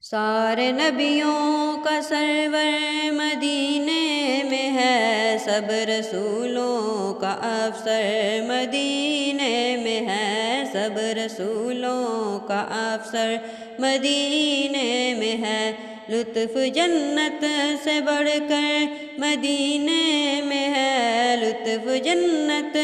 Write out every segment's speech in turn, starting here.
سارے نبیوں کا سرور مدینے میں ہے، سب رسولوں کا افسر مدینے میں ہے، سب رسولوں کا افسر مدینے میں ہے۔ لطف جنت سے بڑھ کر مدینے میں ہے، لطف جنت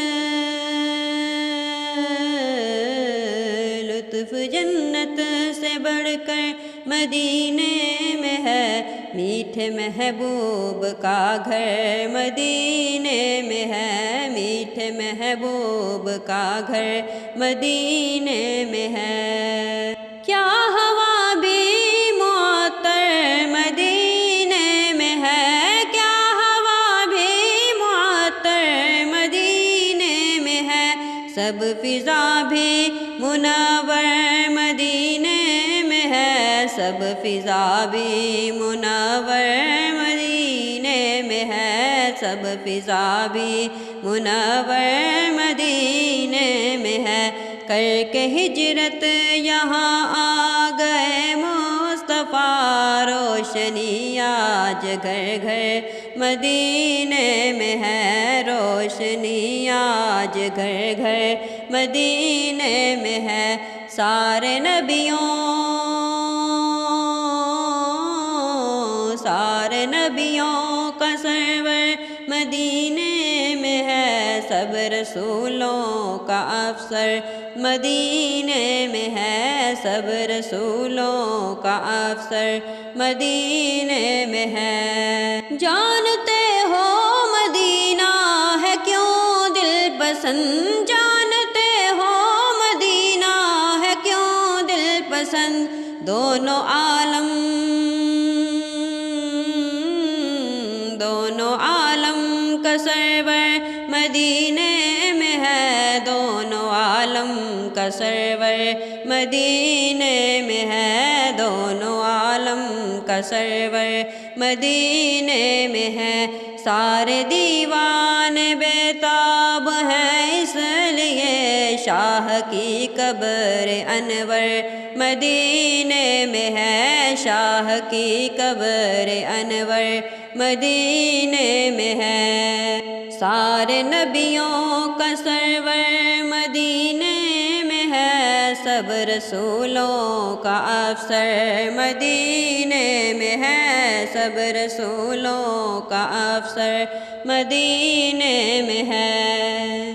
سے بڑھ کر مدینے میں ہے۔ میٹھے محبوب کا گھر مدینے میں ہے، میٹھے محبوب کا گھر مدینے میں ہے۔ کیا ہوا بھی معطر مدینے میں ہے، کیا ہوا بھی معطر مدینے میں ہے، سب فضا بھی منور مدینے میں ہے، سب فضا بھی منور مدینے میں ہے، سب فضا بھی منور مدینے میں ہے۔ کر کے ہجرت یہاں آ گئے مصطفیٰ، روشنی آج گھر گھر مدینے میں ہے، روشنی آج گھر گھر مدینے میں ہے۔ سارے نبیوں کا سرور مدینے میں ہے، سب رسولوں کا افسر مدینے میں ہے، سب رسولوں کا افسر مدینے میں ہے۔ جانتے ہو مدینہ ہے کیوں دل پسند، جانتے ہو مدینہ ہے کیوں دل پسند، دونوں عالم کا سرور مدینے میں ہے، دونوں عالم کا سرور مدینے میں ہے، دونوں عالم کا سرور مدینے میں ہے۔ سارے دیوان بیتاب ہیں اس لیے، شاہ کی قبر انور مدینے میں ہے، شاہ کی قبر انور مدینے میں ہے۔ سارے نبیوں کا سرور مدینے میں ہے، سب رسولوں کا افسر مدینے میں ہے، سب رسولوں کا افسر مدینے میں ہے۔